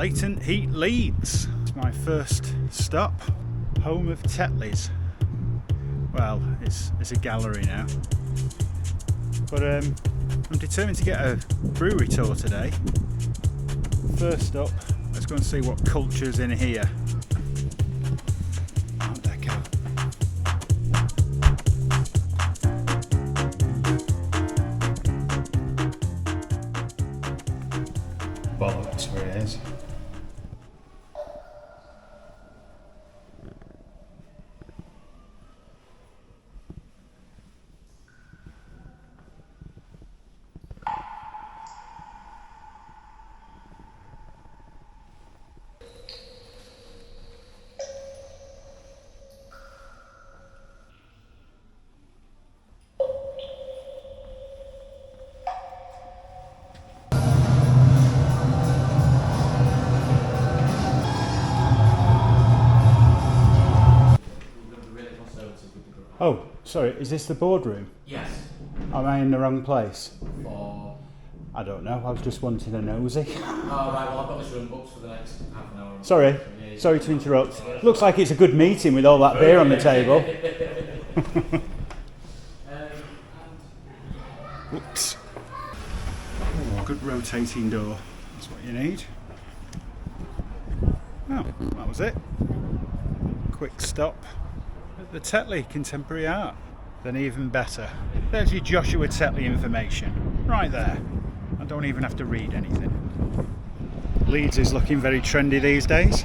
Latent Heat Leeds. It's my first stop. Home of Tetley's. Well, it's a gallery now. But I'm determined to get a brewery tour today. First up, let's go and see what culture's in here. Art Deco. Bollocks, where it is. Oh, sorry, is this the boardroom? Yes. Am I in the wrong place? For... I don't know, I was just wanting a nosy. Oh, right, well, I've got this room booked for the next half an hour. Sorry to interrupt. Looks like it's a good meeting with all that beer on the table. Oops. Oh, good rotating door. That's what you need. Oh, that was it. Quick stop at the Tetley Contemporary Art. Then even better. There's your Joshua Tetley information. Right there. I don't even have to read anything. Leeds is looking very trendy these days.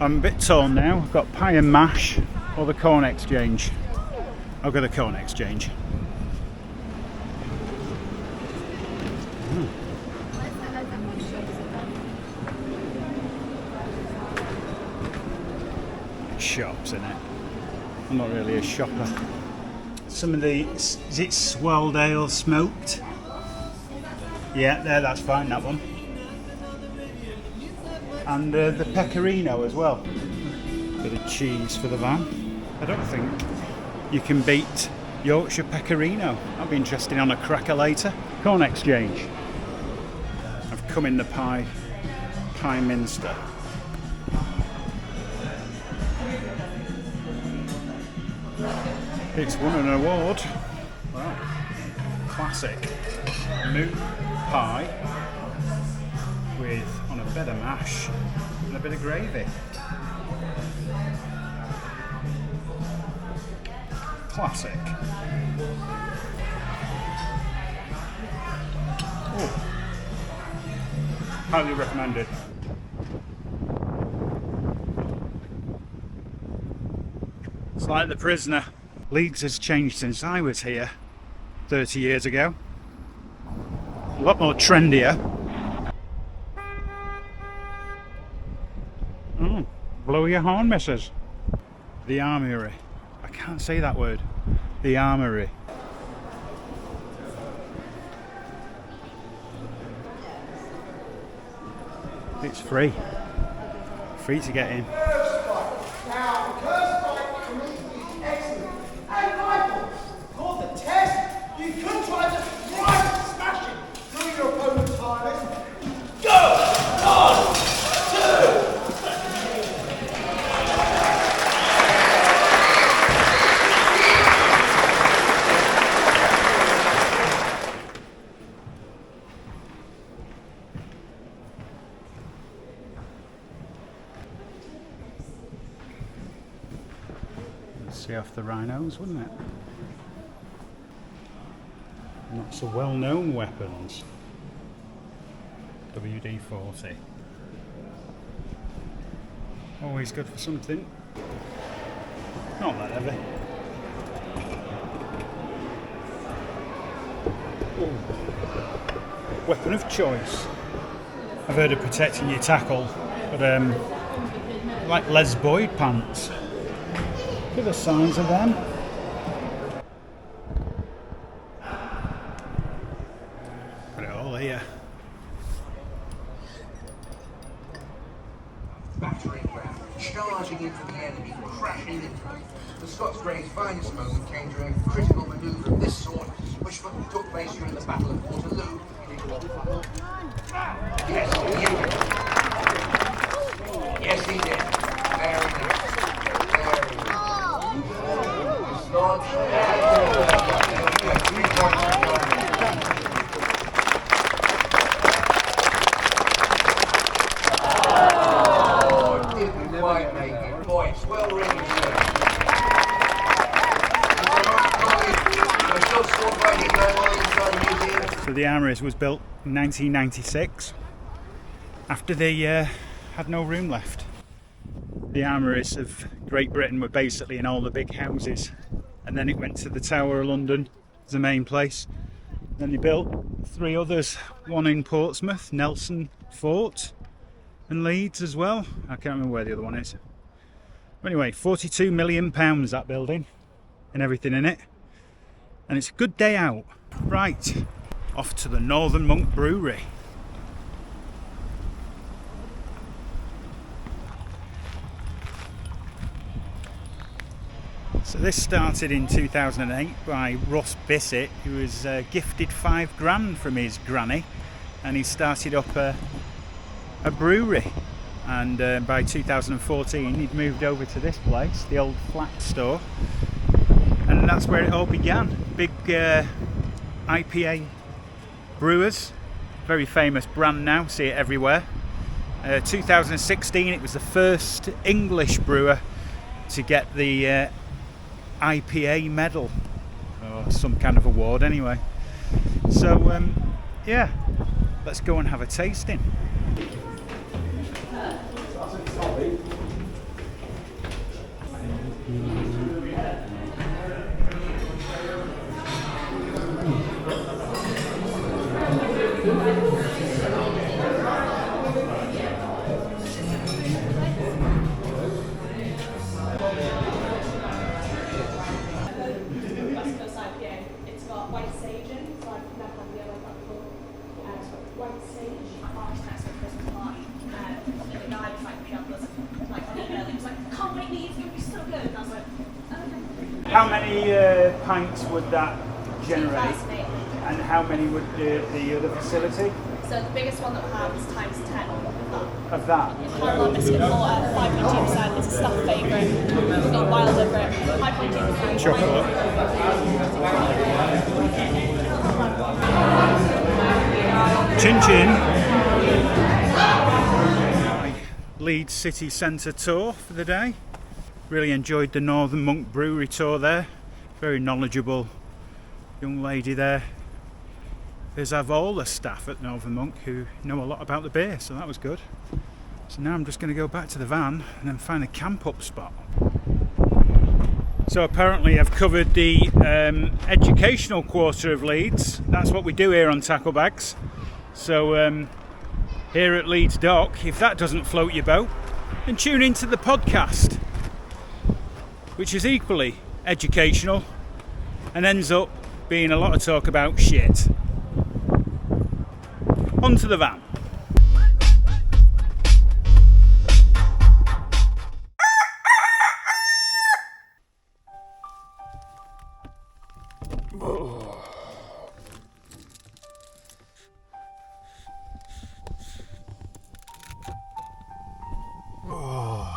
I'm a bit torn now. I've got pie and mash or the corn exchange. I'll go the corn exchange. Shops in it. I'm not really a shopper. Some of the, is it Swelled Ale smoked? Yeah, there, that's fine, that one. And the pecorino as well. Bit of cheese for the van. I don't think you can beat Yorkshire pecorino. That'll be interesting on a cracker later. Corn exchange. I've come in the pie minster. It's won an award. Wow. Classic. Moot pie with on a bit of mash and a bit of gravy. Classic. Oh. Highly recommended. It's like The Prisoner. Leeds has changed since I was here 30 years ago. A lot more trendier. Blow your horn, missus. The Armoury. I can't say that word. The Armoury. It's free. Free to get in. See off the rhinos, wouldn't it? Not so well-known weapons. WD-40. Always good for something. Not that heavy. Ooh. Weapon of choice. I've heard of protecting your tackle, but like Les Boyd pants. Look at the signs of them. Put it all here. Battering ram, charging into the enemy, crashing into it. The Scots Greys finest moment came during a critical manoeuvre of this sort, which took place during the Battle of Waterloo. Yes, Yes, he did. Very nice. Very nice. Scott. 3 points for John. Oh, didn't quite make it. Points. Well written, sir. So the Armouries was built in 1996 after they had no room left. The Armouries of Great Britain were basically in all the big houses, and then it went to the Tower of London as the main place. Then they built 3 others, one in Portsmouth, Nelson Fort, and Leeds as well. I can't remember where the other one is. But anyway, £42 million that building and everything in it. And it's a good day out. Right, off to the Northern Monk Brewery. So this started in 2008 by Ross Bissett, who was gifted £5,000 from his granny, and he started up a brewery. And by 2014 he'd moved over to this place, the old flat store, and that's where it all began. Big IPA brewers, very famous brand now, see it everywhere. 2016 it was the first English brewer to get the IPA medal, or some kind of award anyway. So yeah, let's go and have a tasting. How many pints would that generate? And how many would the other facility? So the biggest one that we have is times 10 of that. Caramel biscuit porter, 5.2%. It's a staff favourite. We've got wild over it. 5.2%. Chocolate. Chin chin. Leeds city centre tour for the day. Really enjoyed the Northern Monk Brewery tour there. Very knowledgeable young lady there. There's all the staff at Northern Monk who know a lot about the beer, so that was good. So now I'm just going to go back to the van and then find a camp up spot. So apparently I've covered the educational quarter of Leeds. That's what we do here on Tacklebags. So here at Leeds Dock, if that doesn't float your boat, then tune into the podcast, which is equally educational and ends up being a lot of talk about shit. Onto the van. Oh,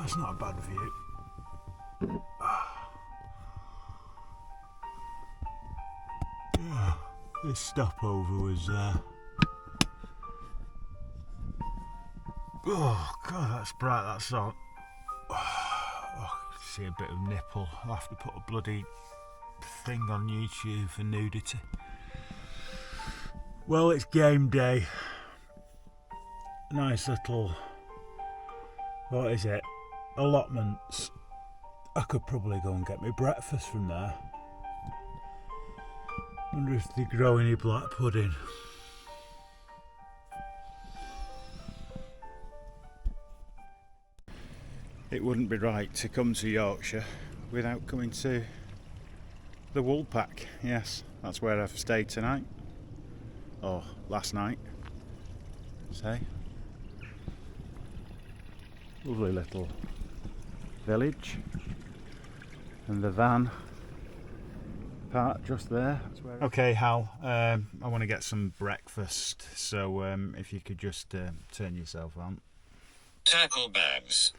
that's not a bad view. Yeah, this stopover was oh god, that's bright, that's on. Oh, I can see a bit of nipple. I'll have to put a bloody thing on YouTube for nudity. Well, it's game day. Nice little, what is it, allotments. I could probably go and get me breakfast from there. Wonder if they grow any black pudding. It wouldn't be right to come to Yorkshire without coming to the Woolpack. Yes, that's where I've stayed tonight. Or last night. Say. Lovely little village. And the van part just there. Okay, Hal, I want to get some breakfast, so if you could just turn yourself on. Tacklebags.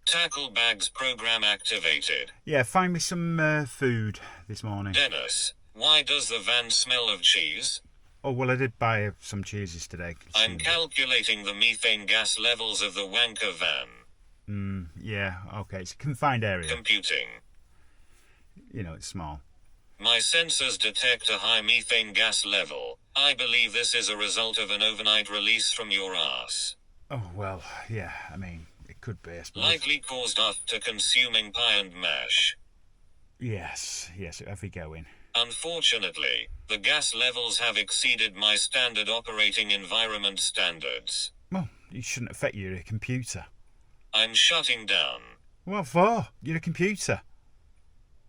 Tacklebags program activated. Yeah, find me some food this morning. Dennis, why does the van smell of cheese? Oh, well, I did buy some cheeses today. I'm calculating the methane gas levels of the wanker van. Yeah, okay, it's a confined area. Computing. You know, it's small. My sensors detect a high methane gas level. I believe this is a result of an overnight release from your ass. Oh, well, yeah, I mean, it could be, I suppose. Likely caused after consuming pie and mash. Yes, every going. Unfortunately, the gas levels have exceeded my standard operating environment standards. Well, it shouldn't affect your computer. I'm shutting down. What for? You're a computer.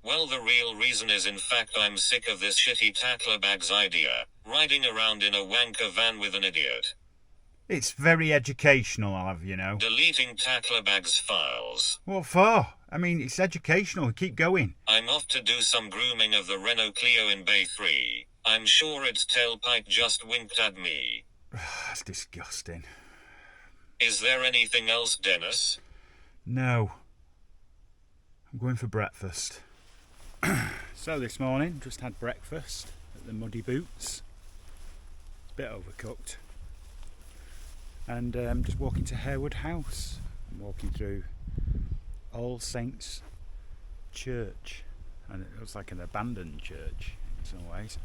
Well, the real reason is in fact I'm sick of this shitty Tacklebags idea, riding around in a wanker van with an idiot. It's very educational, I'll have you know. Deleting Tacklebags files. What for? I mean, it's educational. Keep going. I'm off to do some grooming of the Renault Clio in Bay 3. I'm sure its tailpipe just winked at me. That's disgusting. Is there anything else, Dennis? No. I'm going for breakfast. So this morning, just had breakfast at the Muddy Boots. It's a bit overcooked. And I'm just walking to Harewood House. I'm walking through All Saints Church. And it looks like an abandoned church in some ways.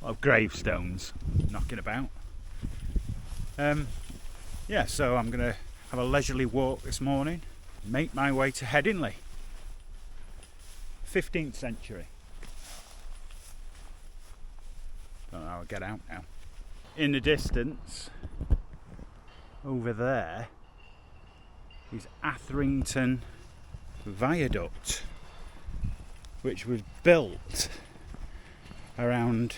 A lot of gravestones knocking about. Yeah, so I'm going to have a leisurely walk this morning. Make my way to Headingley. 15th century. Don't know how I'll get out now. In the distance, over there, is Warrington Viaduct, which was built around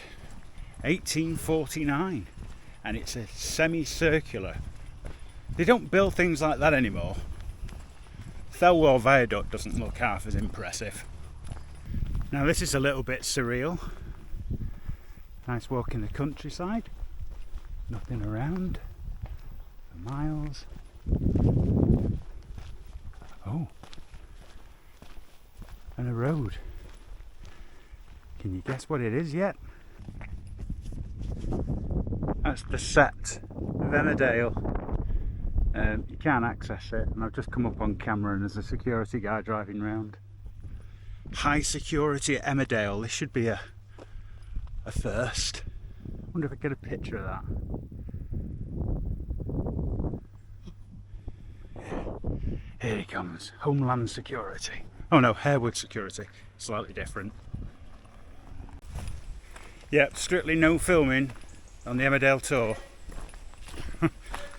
1849, and it's a semicircular. They don't build things like that anymore. Thelwell Viaduct doesn't look half as impressive. Now this is a little bit surreal. Nice walk in the countryside. Nothing around for miles. Oh, and a road. Can you guess what it is yet? That's the set of Emmerdale. You can't access it, and I've just come up on camera and there's a security guy driving round. High security at Emmerdale. This should be a first. I wonder if I can get a picture of that. Here he comes. Homeland Security. Oh no, Harewood Security. Slightly different. Yep, strictly no filming on the Emmerdale tour.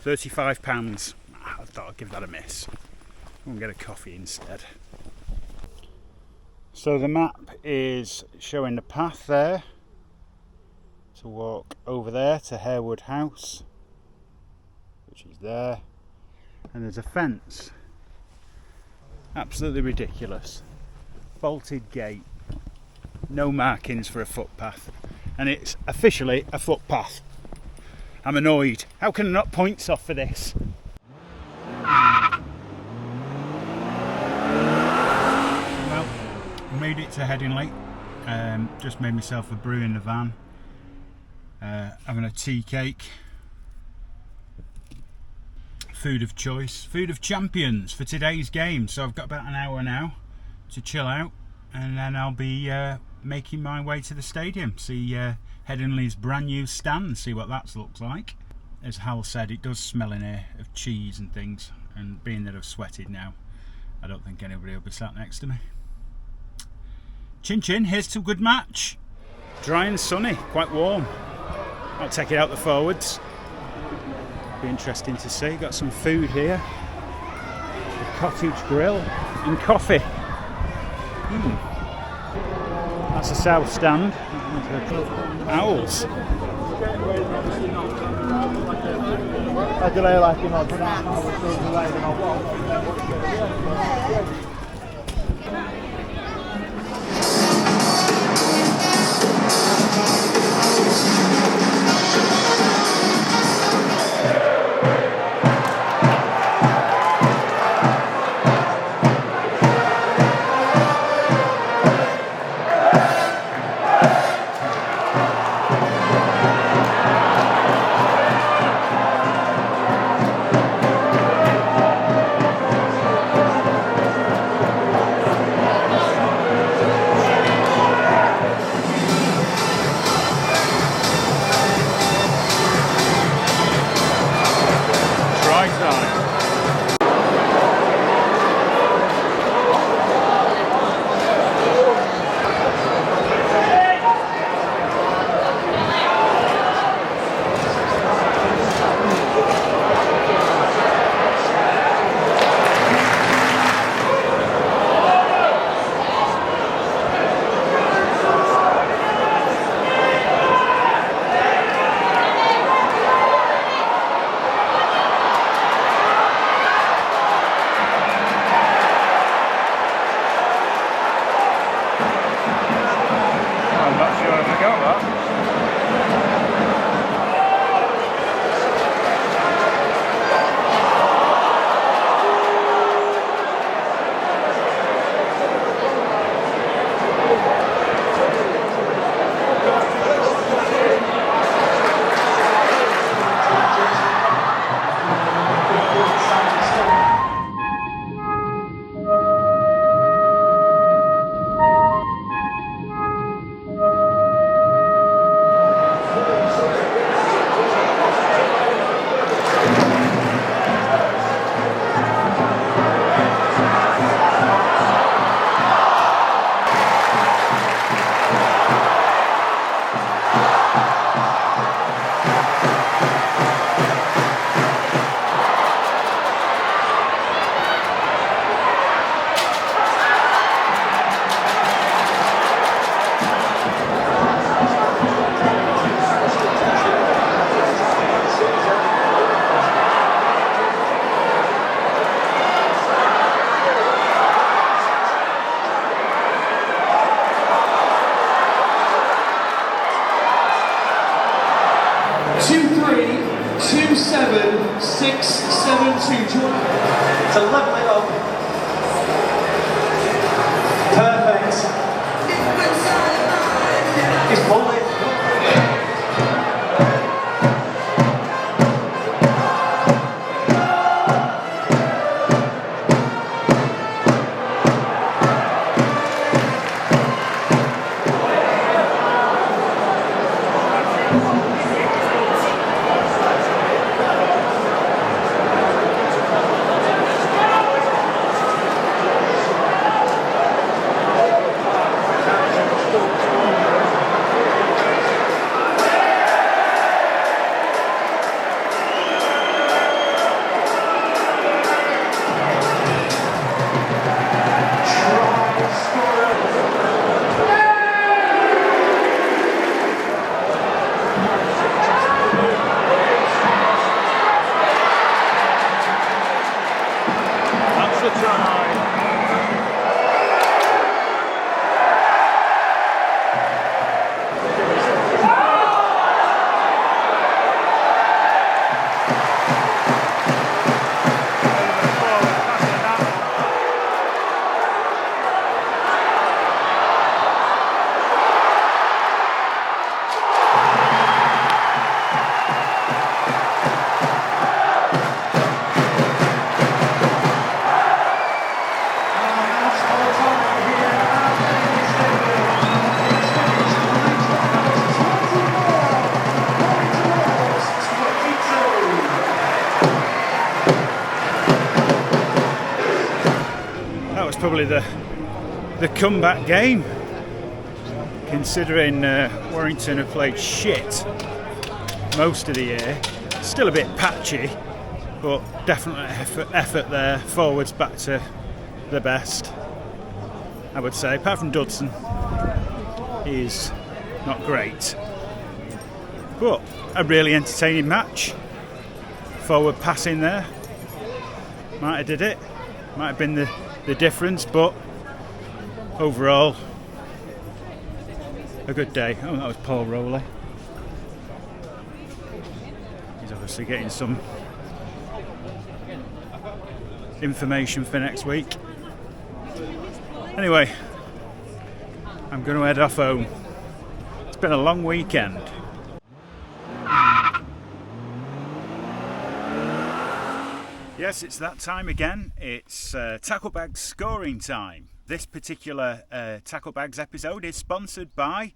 £35. I thought I'd give that a miss. We'll get a coffee instead. So the map is showing the path there to walk over there to Harewood House, which is there, and there's a fence. Absolutely ridiculous. Bolted gate, no markings for a footpath, and it's officially a footpath. I'm annoyed. How can I not points off for this? Well, made it to Headingley. Just made myself a brew in the van. Having a tea cake. Food of choice. Food of champions for today's game. So I've got about an hour now to chill out, and then I'll be making my way to the stadium. See Headingley's brand new stand, see what that looks like. As Hal said, it does smell in here of cheese and things, and being that I've sweated now, I don't think anybody will be sat next to me. Chin chin, here's to a good match. Dry and sunny, quite warm. I'll take it out the forwards. Be interesting to see. Got some food here. The cottage grill and coffee. That's the south stand. Owls. my side. I'm not sure if I got that. It's a lovely up. Perfect. He's pulled it. Probably the comeback game, considering Warrington have played shit most of the year. Still a bit patchy, but definitely effort there. Forwards back to the best, I would say, apart from Dudson. He's not great, but a really entertaining match. Forward passing there might have did it, might have been the difference, but overall a good day. Oh, that was Paul Rowley. He's obviously getting some information for next week. Anyway, I'm going to head off home. It's been a long weekend. Yes, it's that time again. It's Tacklebags scoring time. This particular Tacklebags episode is sponsored by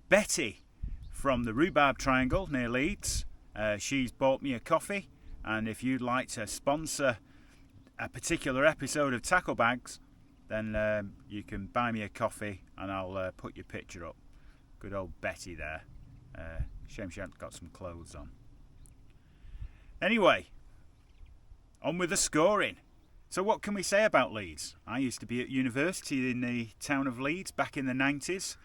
Betty from the Rhubarb Triangle near Leeds. She's bought me a coffee And if you'd like to sponsor a particular episode of Tacklebags, then you can buy me a coffee and I'll put your picture up. Good old Betty there. Shame she hasn't got some clothes on. Anyway, on with the scoring. So what can we say about Leeds? I used to be at university in the town of Leeds back in the 90s.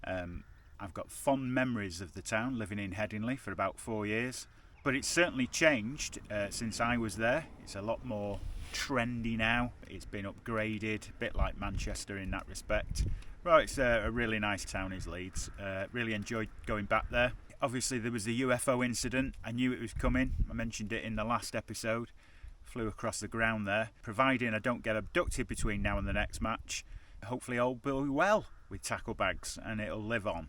I've got fond memories of the town, living in Headingley for about 4 years. But it's certainly changed since I was there. It's a lot more trendy now. It's been upgraded, a bit like Manchester in that respect. Well, it's a really nice town, is Leeds. Really enjoyed going back there. Obviously, there was the UFO incident. I knew it was coming. I mentioned it in the last episode. Flew across the ground there. Providing I don't get abducted between now and the next match, hopefully all will be well with Tacklebags and it'll live on.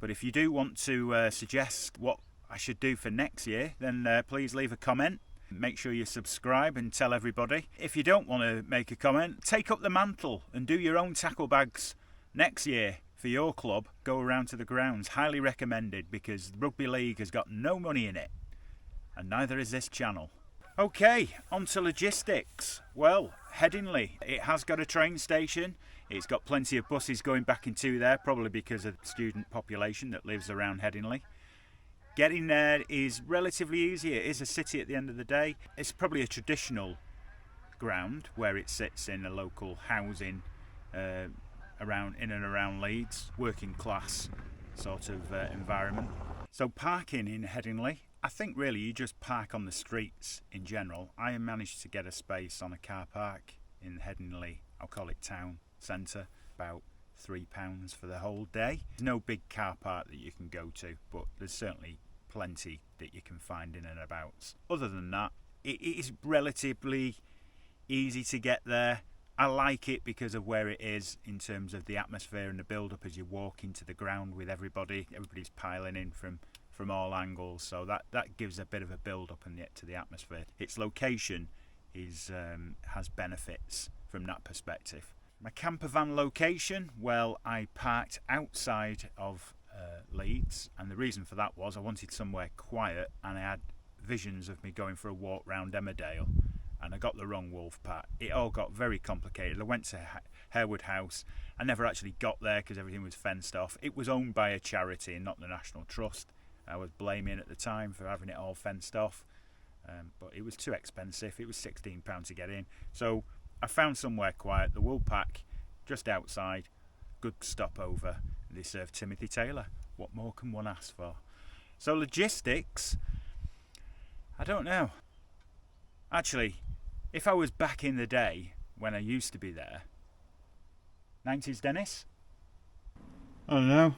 But if you do want to suggest what I should do for next year, then please leave a comment. Make sure you subscribe and tell everybody. If you don't want to make a comment, take up the mantle and do your own Tacklebags next year for your club. Go around to the grounds. Highly recommended, because the Rugby League has got no money in it, and neither is this channel. Okay, on to logistics. Well, Headingley, it has got a train station. It's got plenty of buses going back into there, probably because of the student population that lives around Headingley. Getting there is relatively easy. It is a city at the end of the day. It's probably a traditional ground where it sits in a local housing around in and around Leeds, working class sort of environment. So parking in Headingley, I think really you just park on the streets in general. I managed to get a space on a car park in Headingley, I'll call it town centre, about £3 for the whole day. There's no big car park that you can go to, but there's certainly plenty that you can find in and about. Other than that, it is relatively easy to get there. I like it because of where it is in terms of the atmosphere and the build-up as you walk into the ground with everybody. Everybody's piling in from all angles, so that gives a bit of a build-up to the atmosphere. Its location has benefits from that perspective. My camper van location, well, I parked outside of Leeds, and the reason for that was I wanted somewhere quiet, and I had visions of me going for a walk round Emmerdale, and I got the wrong wolf pack. It all got very complicated. I went to Harewood House. I never actually got there because everything was fenced off. It was owned by a charity and not the National Trust. I was blaming at the time for having it all fenced off, but it was too expensive. It was £16 to get in, so I found somewhere quiet, the Woolpack, just outside. Good stopover. They serve Timothy Taylor. What more can one ask for? So logistics, I don't know. Actually, if I was back in the day when I used to be there, 90s Dennis? I don't know.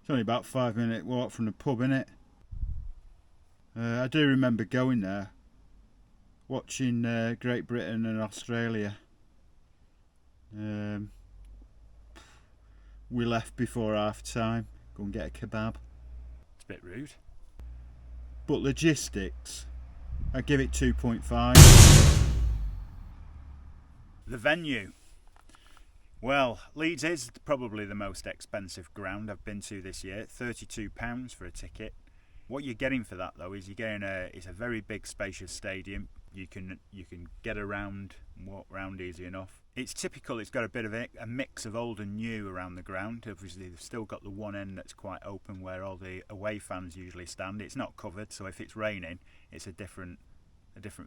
It's only about 5-minute walk from the pub, innit? I do remember going there, watching Great Britain and Australia. We left before half time, go and get a kebab. It's a bit rude. But logistics, I give it 2.5. The venue. Well, Leeds is probably the most expensive ground I've been to this year. £32 for a ticket. What you're getting for that though is you're getting it's a very big, spacious stadium. You can get around and walk around easy enough. It's typical. It's got a bit of a mix of old and new around the ground. Obviously, they've still got the one end that's quite open where all the away fans usually stand. It's not covered, so if it's raining, it's a different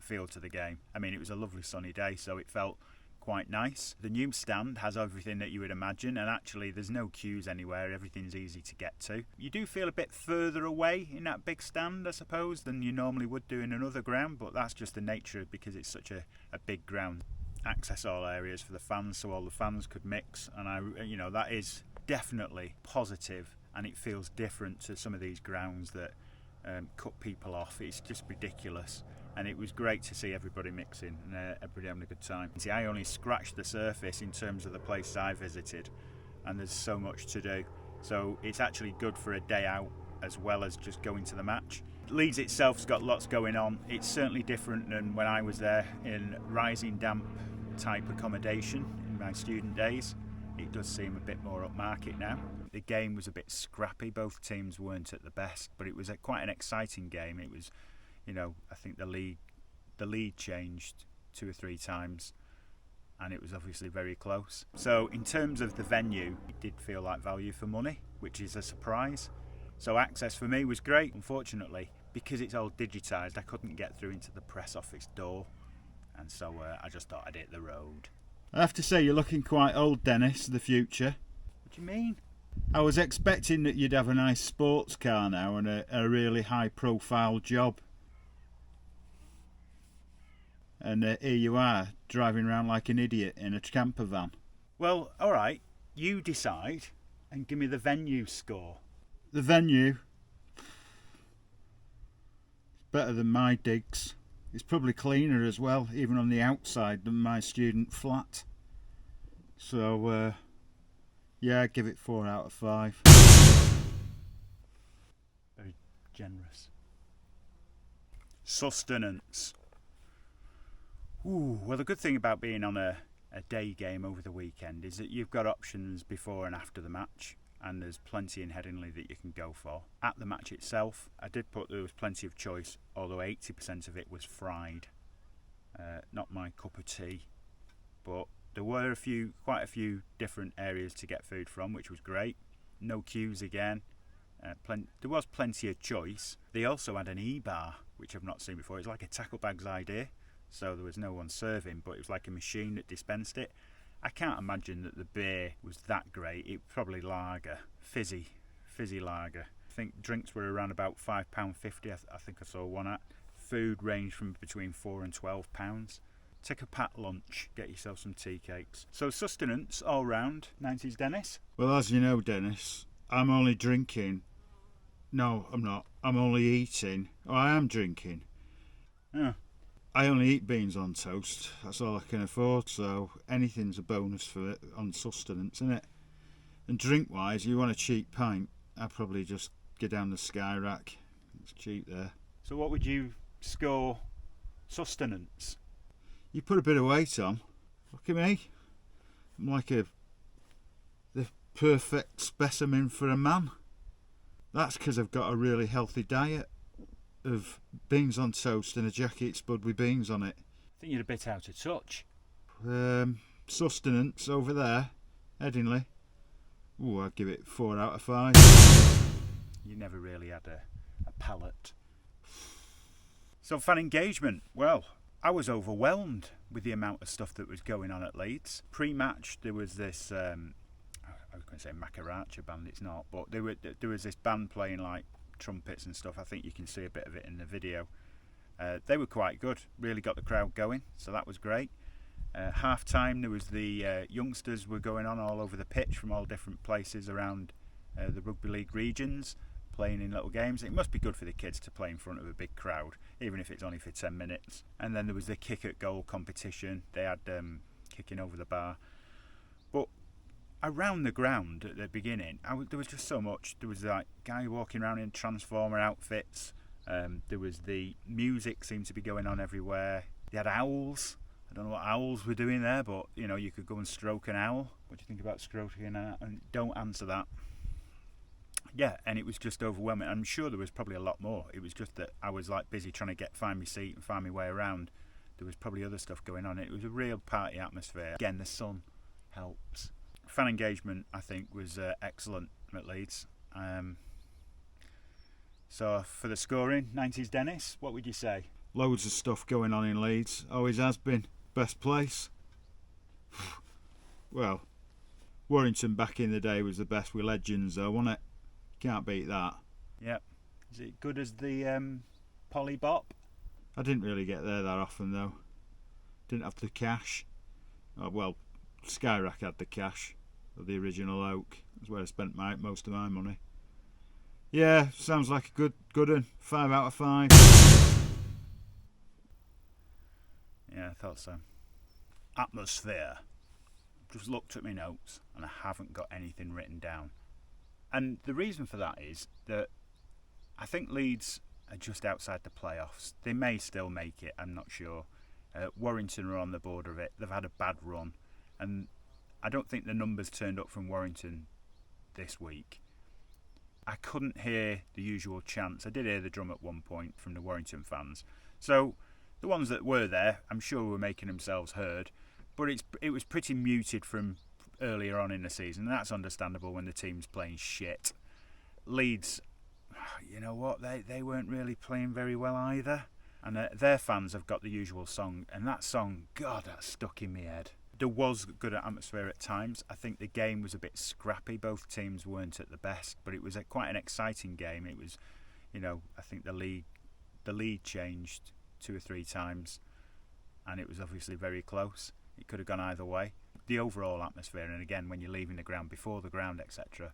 feel to the game. I mean, it was a lovely sunny day, so it felt quite nice. The new stand has everything that you would imagine, and actually there's no queues anywhere. Everything's easy to get to. You do feel a bit further away in that big stand, I suppose, than you normally would do in another ground, but that's just the nature because it's such a big ground. Access all areas for the fans, so all the fans could mix, and that is definitely positive, and it feels different to some of these grounds that cut people off. It's just ridiculous. And it was great to see everybody mixing and everybody having a good time. See, I only scratched the surface in terms of the places I visited, and there's so much to do. So it's actually good for a day out as well as just going to the match. Leeds itself's got lots going on. It's certainly different than when I was there in rising damp type accommodation in my student days. it does seem a bit more upmarket now. The game was a bit scrappy. Both teams weren't at the best, but it was quite an exciting game. It was, I think the lead changed 2 or 3 times, and it was obviously very close. So in terms of the venue, it did feel like value for money, which is a surprise. So access for me was great. Unfortunately, because it's all digitised, I couldn't get through into the press office door, and so I just thought I'd hit the road. I have to say, you're looking quite old, Dennis, the future. What do you mean? I was expecting that you'd have a nice sports car now and a really high-profile job. And here you are, driving around like an idiot in a camper van. Well, all right, you decide and give me the venue score. The venue, better than my digs. It's probably cleaner as well, even on the outside, than my student flat. So, yeah, I'd give it 4 out of 5. Very generous. Sustenance. Ooh, well, the good thing about being on a day game over the weekend is that you've got options before and after the match, and there's plenty in Headingley that you can go for. At the match itself, I did put there was plenty of choice, although 80% of it was fried. Not my cup of tea, but there were quite a few different areas to get food from, which was great. No queues again. There was plenty of choice. They also had an e-bar, which I've not seen before. It's like a Tacklebags idea, so there was no one serving, but it was like a machine that dispensed it. I can't imagine that the beer was that great. It was probably lager, fizzy lager. I think drinks were around about £5.50. I think I saw one at. Food ranged from between £4 and £12. Take a packed lunch, get yourself some tea cakes. So sustenance all round. 90s Dennis? Well, as you know, Dennis, I'm only drinking. No, I'm not. I'm only eating. Oh, I am drinking. Oh. I only eat beans on toast. That's all I can afford, so anything's a bonus for it on sustenance, isn't it? And drink-wise, you want a cheap pint, I'd probably just go down the Sky Rack. It's cheap there. So what would you score sustenance? You put a bit of weight on. Look at me. I'm like the perfect specimen for a man. That's because I've got a really healthy diet of beans on toast and a jacket spud with beans on it. I think you're a bit out of touch. Sustenance over there, Headingley. Ooh, I'd give it 4 out of 5. You never really had a palate. So fan engagement, well, I was overwhelmed with the amount of stuff that was going on at Leeds. Pre-match there was this, I was going to say Macaracha band, it's not, but there was this band playing like trumpets and stuff. I think you can see a bit of it in the video. They were quite good, really got the crowd going, so that was great. Half time there was the youngsters were going on all over the pitch from all different places around the rugby league regions, playing in little games. It must be good for the kids to play in front of a big crowd, even if it's only for 10 minutes. And then there was the kick at goal competition. They had kicking over the bar. But around the ground at the beginning, there was just so much. There was like guy walking around in Transformer outfits. There was the music seemed to be going on everywhere. They had owls. I don't know what owls were doing there, but you could go and stroke an owl. What do you think about stroking an owl? And don't answer that. Yeah, and it was just overwhelming. I'm sure there was probably a lot more. It was just that I was like busy trying to find my seat and find my way around. There was probably other stuff going on. It was a real party atmosphere. Again, the sun helps. Fan engagement, I think, was excellent at Leeds. So for the scoring, 90s Dennis, what would you say? Loads of stuff going on in Leeds. Always has been. Best place. Well, Warrington back in the day was the best with legends though, wasn't it? Can't beat that. Yep. Is it good as the Polly Bop? I didn't really get there that often though. Didn't have the cash. Oh, well, Skyrack had the cash of the original Oak. That's where I spent most of my money. Yeah, sounds like a good one. 5 out of 5. Yeah, I thought so. Atmosphere. Just looked at my notes and I haven't got anything written down. And the reason for that is that I think Leeds are just outside the playoffs. They may still make it, I'm not sure. Warrington are on the border of it. They've had a bad run. And I don't think the numbers turned up from Warrington this week. I couldn't hear the usual chants. I did hear the drum at one point from the Warrington fans. So the ones that were there, I'm sure were making themselves heard, but it was pretty muted from earlier on in the season, and that's understandable when the team's playing shit. Leeds, you know what, they weren't really playing very well either, and their fans have got the usual song, and that song, God, that stuck in my head. There was good atmosphere at times. I think the game was a bit scrappy. Both teams weren't at the best, but it was quite an exciting game. It was, I think the lead changed 2 or 3 times, and it was obviously very close. It could have gone either way. The overall atmosphere, and again, when you're leaving the ground, before the ground, etc.,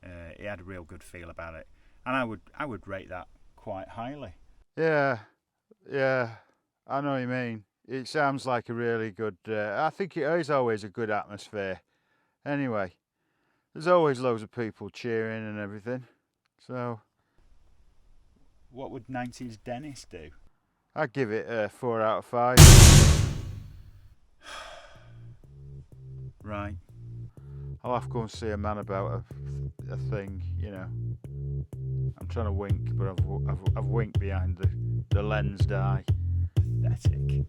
it had a real good feel about it, and I would rate that quite highly. Yeah, I know what you mean. It sounds like a really good... I think it is always a good atmosphere. Anyway, there's always loads of people cheering and everything. So... What would 90s Dennis do? I'd give it a 4 out of 5. Right. I'll have to go and see a man about a thing, I'm trying to wink, but I've winked behind the lensed eye. Pathetic.